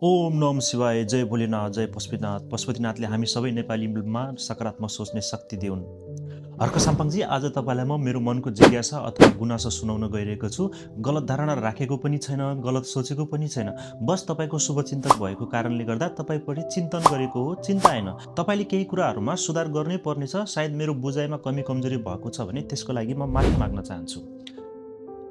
ओम नम शिवाय, जय भोलेनाथ, जय पशुपतिनाथ। पशुपतिनाथले हामी सबै नेपालीमा सकारात्मक सोच्ने शक्ति दिउन्। हर्क साम्पाङजी, आज तपाईँलाई म मेरो मनको जिज्ञासा अथवा गुनासो सुनाउन गइरहेको छु। गलत धारणा राखेको पनि छैन, गलत सोचेको पनि छैन। बस तपाईँको शुभचिन्तक भएको कारणले गर्दा तपाईँपट्टि चिन्तन गरेको हो, चिन्ता होइन। तपाईँले केही कुराहरूमा सुधार गर्नै पर्नेछ। सायद मेरो बुझाइमा कमी कमजोरी भएको छ भने त्यसको लागि म माफी माग्न चाहन्छु।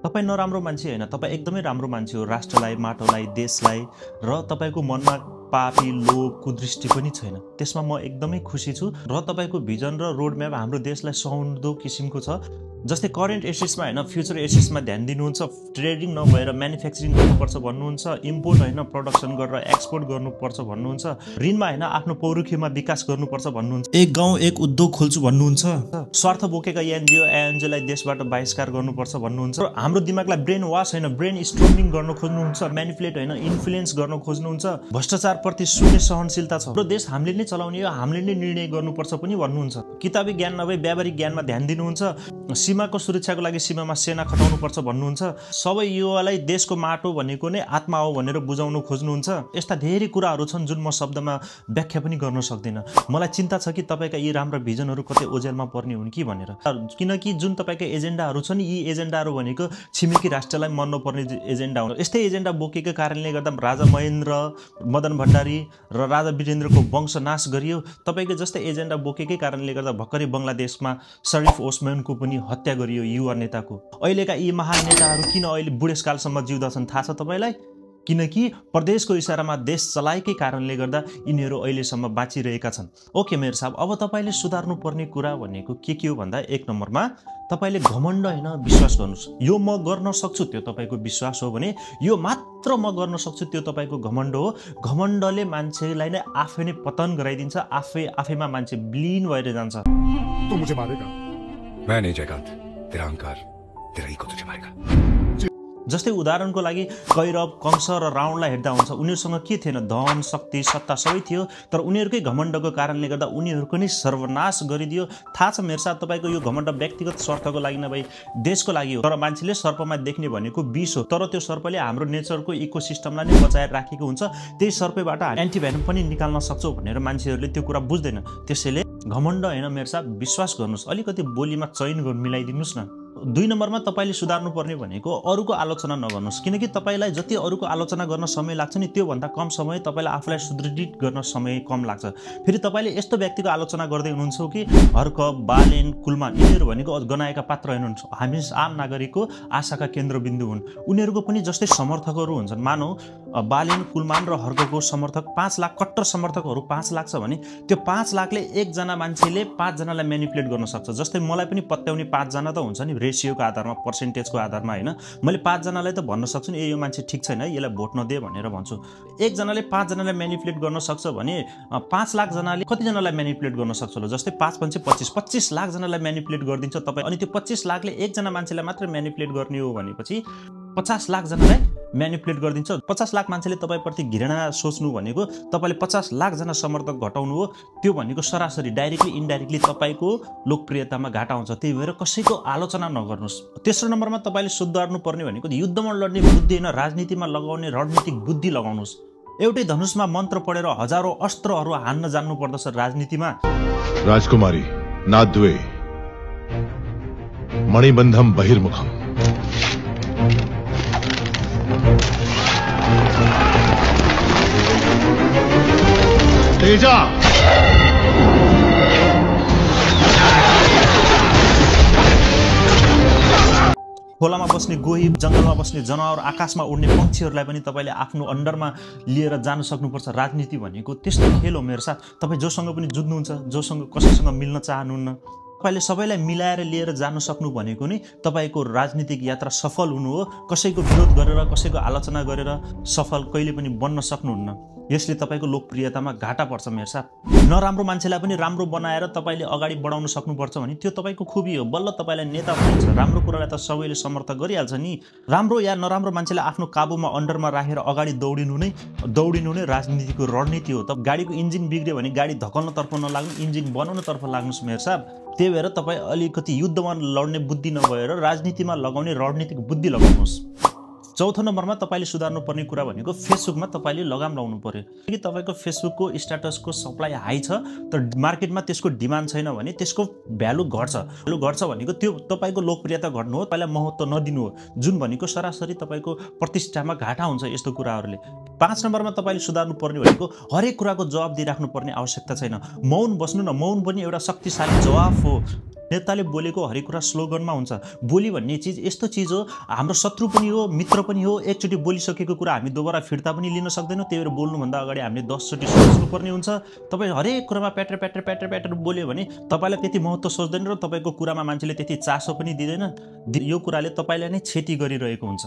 तपाईँ नराम्रो मान्छे होइन, तपाईँ एकदमै राम्रो मान्छे हो। राष्ट्रलाई, माटोलाई, देशलाई र तपाईँको मनमा पापी लोभ कुदृष्टि पनि छैन। त्यसमा म एकदमै खुसी छु र तपाईँको भिजन र रोड म्याप हाम्रो देशलाई सुहाउँदो किसिमको छ। जस्तै करेन्ट एसेट्समा होइन, फ्युचर एसेट्समा ध्यान दिनुहुन्छ। ट्रेडिङ नभएर म्यानुफ्याक्चरिङ गर्नुपर्छ भन्नुहुन्छ। इम्पोर्ट होइन, प्रडक्सन गरेर एक्सपोर्ट गर्नुपर्छ भन्नुहुन्छ। ऋणमा होइन, आफ्नो पौरुखीमा विकास गर्नुपर्छ भन्नुहुन्छ। एक गाउँ एक उद्योग खोल्छु भन्नुहुन्छ। स्वार्थ बोकेका एनजिओ एएनजीलाई देशबाट बहिष्कार गर्नुपर्छ भन्नुहुन्छ। हाम्रो दिमागलाई ब्रेन वास होइन, ब्रेन स्ट्रोमिङ गर्न खोज्नुहुन्छ। म्यानिपुलेट होइन, इन्फ्लुएन्स गर्न खोज्नुहुन्छ। भ्रष्टाचारप्रति शून्य सहनशीलता छ। हाम्रो देश हामीले नै चलाउने हो, हामीले नै निर्णय गर्नुपर्छ पनि भन्नुहुन्छ। किताबी ज्ञान नभई व्यावहारिक ज्ञानमा ध्यान दिनुहुन्छ। सीमाको सुरक्षाको लागि सीमामा सेना खटाउनुपर्छ भन्नुहुन्छ। सबै युवालाई देशको माटो भनेको नै आत्मा हो भनेर बुझाउन खोज्नुहुन्छ। यस्ता धेरै कुराहरू छन् जुन म शब्दमा व्याख्या पनि गर्न सक्दिनँ। मलाई चिन्ता छ कि तपाईँका यी राम्रा भिजनहरू कतै ओझेलमा पर्ने हुन् कि भनेर। किनकि जुन तपाईँका एजेन्डाहरू छन्, यी एजेन्डाहरू भनेको छिमेकी राष्ट्रलाई मन नपर्ने एजेन्डा हुन्। यस्तै एजेन्डा बोकेको कारणले गर्दा राजा महेन्द्र, मदन भण्डारी र राजा वीरेन्द्रको वंश नाश गरियो। तपाईँको जस्तै एजेन्डा बोकेकै कारणले गर्दा भर्खरै बङ्गलादेशमा शरीफ ओस्मानको पनि हत्या गरियो, युवा नेताको। अहिलेका यी महान नेताहरू किन अहिले बुढेसकालसम्म जिउँदछन् थाहा छ तपाईँलाई? किनकि प्रदेशको इसारामा देश चलाएकै कारणले गर्दा यिनीहरू अहिलेसम्म बाँचिरहेका छन्। ओके मेयर साहब, अब तपाईँले सुधार्नु पर्ने कुरा भनेको के हो भन्दा, एक नम्बरमा तपाईँले घमण्ड होइन, विश्वास गर्नुहोस्। यो म गर्न सक्छु त्यो तपाईँको विश्वास हो भने, यो मात्र म गर्न सक्छु त्यो तपाईँको घमण्ड हो। घमण्डले मान्छेलाई नै आफै नै पतन गराइदिन्छ। आफैमा मान्छे विलीन भएर जान्छ। तू मुझे मारेगा? मैं नहीं जयकान्त, तेरा अहंकार, तेरा ईगो तुझे मारेगा। जस्तै उदाहरणको लागि कैरव, कंस र रावणलाई हेर्दा हुन्छ, उनीहरूसँग के थिएन? धन, शक्ति, सत्ता सबै थियो। तर उनीहरूकै घमण्डको कारणले गर्दा उनीहरूको नै सर्वनाश गरिदियो। थाहा छ मेरो साथ, तपाईँको यो घमण्ड व्यक्तिगत स्वार्थको लागि नभई देशको लागि हो। तर मान्छेले सर्पमा देख्ने भनेको विष हो, तर त्यो सर्पले हाम्रो नेचरको इकोसिस्टमलाई नै बचाएर राखेको हुन्छ। त्यही सर्पबाट एन्टिभेनम पनि निकाल्न सक्छौँ भनेर मान्छेहरूले त्यो कुरा बुझ्दैन। त्यसैले घमण्ड होइन मेरो साथ, विश्वास गर्नुहोस्। अलिकति बोलीमा चयन मिलाइदिनुहोस् न। 2 नम्बरमा तपाईँले सुधार्नु पर्ने भनेको अरूको आलोचना नगर्नुहोस्। किनकि तपाईँलाई जति अरूको आलोचना गर्न समय लाग्छ नि, त्योभन्दा कम समय तपाईँलाई आफूलाई सुदृढित गर्न समय कम लाग्छ। फेरि तपाईँले यस्तो व्यक्तिको आलोचना गर्दै हुनुहुन्छ कि हर्क, बालेन, कुलमान, यिनीहरू भनेको गनाएका पात्र हुनुहुन्छ। हामी आम नागरिकको आशाका केन्द्रबिन्दु हुन्। उनीहरूको पनि जस्तै समर्थकहरू हुन्छन्। मानौ बालेन, कुलमान र हर्कको समर्थक 5 लाख, कट्टर समर्थकहरू 5 लाख छ भने त्यो 5 लाखले एकजना मान्छेले 5 जनालाई म्यानिपुलेट गर्न सक्छ। जस्तै मलाई पनि पत्याउने 5 जना त हुन्छ नि, रेसियोको आधारमा, पर्सेन्टेजको आधारमा होइन। मैले 5 जनालाई त भन्न सक्छु नि, यो मान्छे ठिक छैन, यसलाई भोट नदे भनेर भन्छु। एकजनाले 5 जनालाई म्यानिपुलेट गर्न सक्छ भने 5 लाख जनाले कतिजनालाई म्यानिपुलेट गर्न सक्छ होला? जस्तै 5 × 5 = 25 लाख जनालाई म्यानिपुलेट गरिदिन्छ तपाईँ। अनि त्यो 25 लाखले एकजना मान्छेलाई मात्र म्यानिपुलेट गर्ने हो भनेपछि 50 लाख जनालाई म्यानिपुलेट गरिदिन्छ। 50 लाख मान्छेले तपाईँप्रति घृणा सोच्नु भनेको तपाईँले 50 लाख जना समर्थक घटाउनु हो। त्यो भनेको सरासरी डाइरेक्टली इन्डाइरेक्टली तपाईँको लोकप्रियतामा घाटा हुन्छ। त्यही भएर कसैको आलोचना नगर्नुहोस्। तेस्रो नम्बरमा तपाईँले सुधार्नु पर्ने भनेको युद्धमा लड्ने बुद्धि होइन, राजनीतिमा लगाउने रणनीतिक बुद्धि लगाउनुहोस्। एउटै धनुषमा मन्त्र पढेर हजारौं अस्त्रहरू हान्न जान्नु पर्दछ राजनीतिमा। राजकुमारी नाद्वे मणिबन्धम बहिर्मुखम। तेजा खोलामा बस्ने गोही, जङ्गलमा बस्ने जनावर, आकाशमा उड्ने पक्षीहरूलाई पनि तपाईँले आफ्नो अन्डरमा लिएर जान सक्नुपर्छ। राजनीति भनेको त्यस्तो खेल हो मेरो साथ। तपाईँ जोसँग पनि जुझ्नुहुन्छ, जोसँग कसैसँग मिल्न चाहनुहुन्न, तपाईँले सबैलाई मिलाएर लिएर जान सक्नु भनेको नै तपाईँको राजनीतिक यात्रा सफल हुनु हो। कसैको विरोध गरेर, कसैको आलोचना गरेर सफल कहिले पनि बन्न सक्नुहुन्न। यसले तपाईँको लोकप्रियतामा घाटा पर्छ मेरो साथ। नराम्रो मान्छेलाई पनि राम्रो बनाएर तपाईँले अगाडि बढाउन सक्नुपर्छ भने त्यो तपाईँको खुबी हो। बल्ल तपाईँलाई नेता भनिन्छ। राम्रो कुरालाई त सबैले समर्थन गरिहाल्छ नि। राम्रो या नराम्रो मान्छेलाई आफ्नो काबुमा, अन्डरमा राखेर अगाडि दौडिनु नै राजनीतिको रणनीति हो। त गाडीको इन्जिन बिग्रियो भने गाडी धकल्नतर्फ नलाग्नु, इन्जिन बनाउनतर्फ लाग्नुहोस् मेरो साहब। त्यही भएर तपाईँ अलिकति युद्धमा लड्ने बुद्धि नभएर राजनीतिमा लगाउने रणनीतिक बुद्धि लगाउनुहोस्। चौथो नम्बरमा तपाईँले सुधार्नु पर्ने कुरा भनेको फेसबुकमा तपाईँले लगाम लाउनु पर्यो कि तपाईँको फेसबुकको स्ट्याटसको सप्लाई हाई छ तर मार्केटमा त्यसको डिमान्ड छैन भने त्यसको भ्यालु घट्छ भनेको त्यो तपाईँको लोकप्रियता घट्नु हो, तपाईँलाई महत्त्व नदिनु हो, जुन भनेको सरासरी तपाईँको प्रतिष्ठामा घाटा हुन्छ यस्तो कुराहरूले। 5 नम्बरमा तपाईँले सुधार्नु पर्ने भनेको हरेक कुराको जवाब दिइराख्नु पर्ने आवश्यकता छैन। मौन बस्नु न, मौन पनि एउटा शक्तिशाली जवाफ हो। नेताले बोलेको हरेक कुरा स्लोगनमा हुन्छ। बोली भन्ने चिज यस्तो चिज हो, हाम्रो शत्रु पनि हो मित्र पनि हो। एकचोटि बोलिसकेको कुरा हामी दोबारा फिर्ता पनि लिन सक्दैनौँ, त्यही भएर बोल्नुभन्दा अगाडि हामीले 10 चोटि सोच्नुपर्ने हुन्छ। तपाईँ हरेक कुरामा प्याटर बोल्यो भने तपाईँलाई त्यति महत्त्व सोच्दैन र तपाईँको कुरामा मान्छेले त्यति चासो पनि दिँदैन। यो कुराले तपाईँलाई नै क्षति गरिरहेको हुन्छ।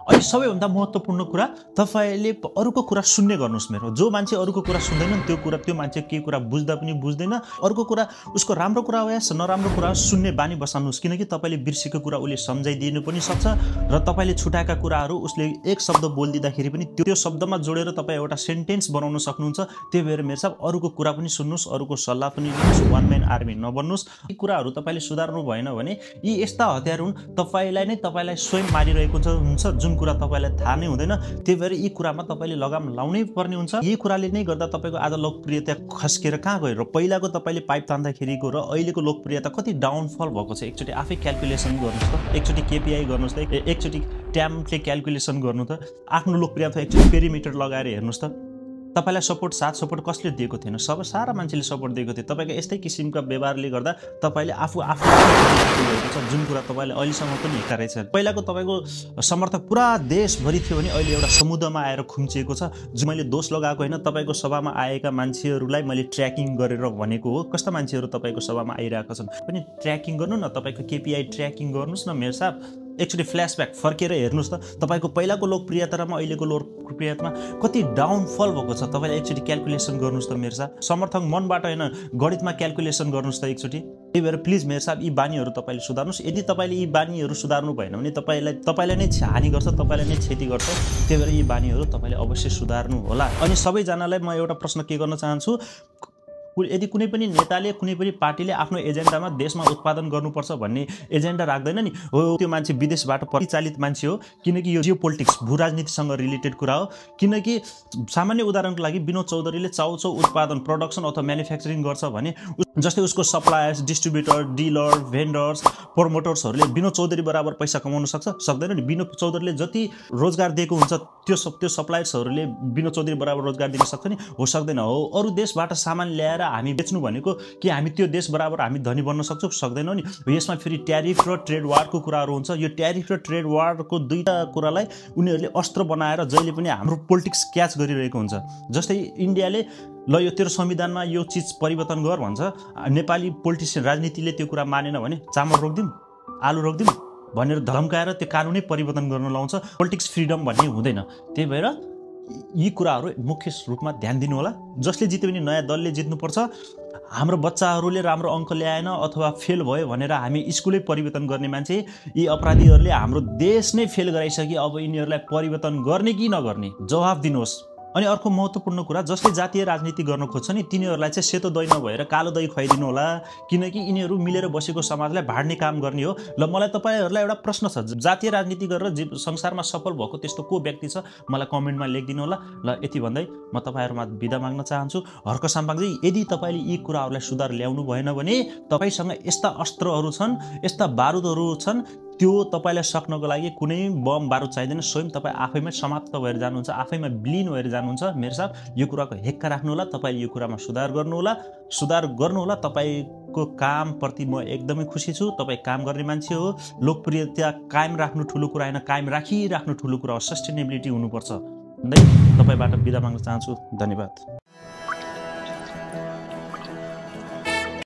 अनि सबैभन्दा महत्त्वपूर्ण कुरा, तपाईँले अरूको कुरा सुन्ने गर्नुहोस्। मेरो जो मान्छे अरूको कुरा सुन्दैन त्यो मान्छे के कुरा बुझ्दा पनि बुझ्दैन। अरूको कुरा उसको राम्रो कुरा होस् नराम्रो कुरा सुन्ने बानी बसाल्नुहोस्, किनकि तपाईँले बिर्सेको कुरा उसले सम्झाइदिनु पनि सक्छ र तपाईँले छुटाएका कुराहरू उसले एक शब्द बोलिदिँदाखेरि पनि त्यो शब्दमा जोडेर तपाईँ एउटा सेन्टेन्स बनाउन सक्नुहुन्छ। त्यही भएर मेरो साहब अरूको कुरा पनि सुन्नुहोस्, अरूको सल्लाह पनि लिनुहोस्, वान म्यान आर्मी नबन्नुहोस्। यी कुराहरू तपाईँले सुधार्नु भएन भने यी यस्ता हतियार हुन् तपाईँलाई स्वयं मारिरहेको हुन्छ, जुन कुरा तपाईँलाई थाहा नै हुँदैन। त्यही भएर यी कुरामा तपाईँले लगाम लाउनै पर्ने हुन्छ। यही कुराले नै गर्दा तपाईँको आज लोकप्रियता खस्केर कहाँ गयो र पहिलाको तपाईँले पाइप तान्दाखेरिको र अहिलेको लोकप्रियता कति डाउनफल भएको छ। एकचोटि आफै क्यालकुलेसन गर्नुहोस् त, एकचोटि केपीआई गर्नुहोस् त, एकचोटि ट्याम्पले क्यालकुलेसन गर्नु त, आफ्नो लोकप्रियता एकचोटि पेरिमिटर लगाएर हेर्नुहोस् त। तपाईँलाई साथ सपोर्ट कसले दिएको थिएन? सारा मान्छेले सपोर्ट दिएको थियो। तपाईँको यस्तै किसिमका व्यवहारले गर्दा तपाईँले आफू भएको छ, जुन कुरा तपाईँले अहिलेसम्म पनि हिँड्दा रहेछ। पहिलाको तपाईँको समर्थक पुरा देशभरि थियो भने अहिले एउटा समुद्रमा आएर खुम्चिएको छ। जो मैले दोष लगाएको होइन, तपाईँको सभामा आएका मान्छेहरूलाई मैले ट्र्याकिङ गरेर भनेको हो। कस्ता मान्छेहरू तपाईँको सभामा आइरहेका छन् पनि ट्र्याकिङ गर्नु न, तपाईँको केपीआई ट्र्याकिङ गर्नुहोस् न। मेरो साहब एकचोटि फ्ल्यासब्याक फर्केर हेर्नुहोस् त, तपाईँको पहिलाको लोकप्रियता र अहिलेको लोकप्रियतामा कति डाउनफल भएको छ। तपाईँले एकचोटि क्यालकुलेसन गर्नुहोस् त मेरो साहब। समर्थक मनबाट होइन, गणितमा क्यालकुलेसन गर्नुहोस् त एकचोटि। त्यही भएर प्लिज मेरो साहब यी बानीहरू तपाईँले सुधार्नुहोस्। यदि तपाईँले यी बानीहरू सुधार्नु भएन भने तपाईँलाई नै हानि गर्छ, तपाईँलाई नै क्षति गर्छ। त्यही भएर यी बानीहरू तपाईँले अवश्य सुधार्नु होला। अनि सबैजनालाई म एउटा प्रश्न के गर्न चाहन्छु, यदि कुनै पनि नेताले कुनै पनि पार्टीले आफ्नो एजेन्डामा देशमा उत्पादन गर्नुपर्छ भन्ने एजेन्डा राख्दैन नि, हो त्यो मान्छे विदेशबाट परिचालित मान्छे हो। किनकि यो जियो पोलिटिक्स भू राजनीतिसँग रिलेटेड कुरा हो। किनकि सामान्य उदाहरणको लागि विनोद चौधरीले चाउचाउ उत्पादन प्रोडक्सन अथवा म्यानुफ्याक्चरिङ गर्छ भने जस्तै उसको सप्लायर्स, डिस्ट्रिब्युटर, डिलर, भेन्डर्स, प्रमोटर्सहरूले विनोद चौधरी बराबर पैसा कमाउन सक्दैन नि। विनोद चौधरीले जति रोजगार दिएको हुन्छ त्यो सप्लायर्सहरूले विनोद चौधरी बराबर रोजगार दिन सक्छ नि? हो सक्दैन। हो अरू देशबाट सामान ल्याएर हामी बेच्नु भनेको कि हामी त्यो देश बराबर हामी धनी बन्न सक्छौँ? सक्दैनौँ नि। यसमा फेरि ट्यारिफ र ट्रेड वारको कुराहरू हुन्छ। यो ट्यारिफ र ट्रेड वारको दुईटा कुरालाई उनीहरूले अस्त्र बनाएर जहिले पनि हाम्रो पोलिटिक्स क्याच गरिरहेको हुन्छ। जस्तै इन्डियाले ल यो तेरो संविधानमा यो चिज परिवर्तन गर भन्छ, नेपाली पोलिटिसियन राजनीतिले त्यो कुरा मानेन भने चामल रोकिदिउँ, आलु रोकिदिउँ भनेर धम्काएर त्यो कानुनै परिवर्तन गर्न लाउँछ। पोलिटिक्स फ्रिडम भन्ने हुँदैन। त्यही भएर यी कुराहरू मुख्य रूपमा ध्यान दिनु होला। जसले जित्यो भने नयाँ दलले जित्नुपर्छ। हाम्रो बच्चाहरूले राम्रो अङ्क ल्याएन अथवा फेल भयो भनेर हामी स्कुलै परिवर्तन गर्ने मान्छे, यी अपराधीहरूले हाम्रो देश नै फेल गराइसके। अब यिनीहरूलाई परिवर्तन गर्ने कि नगर्ने जवाफ दिनुहोस्। अनि अर्को महत्त्वपूर्ण कुरा, जसले जातीय राजनीति गर्न खोज्छ नि तिनीहरूलाई चाहिँ सेतो दही नभएर कालो दही खुवाइदिनु होला। किनकि यिनीहरू मिलेर बसेको समाजलाई भाड्ने काम गर्ने हो। ल मलाई तपाईँहरूलाई एउटा प्रश्न छ, जातीय राजनीति गरेर संसारमा सफल भएको त्यस्तो को व्यक्ति छ? मलाई कमेन्टमा लेखिदिनु होला। ल यति भन्दै म तपाईँहरूमा बिदा माग्न चाहन्छु। हर्क साम्पाङजी, यदि तपाईँले यी कुराहरूलाई सुधार ल्याउनु भएन भने तपाईँसँग यस्ता अस्त्रहरू छन्, यस्ता बारुदहरू छन्, त्यो तपाईँलाई सक्नको लागि कुनै बम बारुद चाहिँदैन। स्वयं तपाईँ आफैमा समाप्त भएर जानुहुन्छ, आफैमा विलिन भएर जानुहुन्छ। मेरो साहब यो कुराको हेक्का राख्नु होला। तपाईँले यो कुरामा सुधार गर्नु होला। तपाईँको कामप्रति म एकदमै खुसी छु। तपाईँ काम गर्ने मान्छे हो। लोकप्रियता कायम राख्नु ठुलो कुरा होइन, कायम राखिराख्नु ठुलो कुरा हो। सस्टेनेबिलिटी हुनुपर्छ भन्दै तपाईँबाट बिदा माग्न चाहन्छु। धन्यवाद।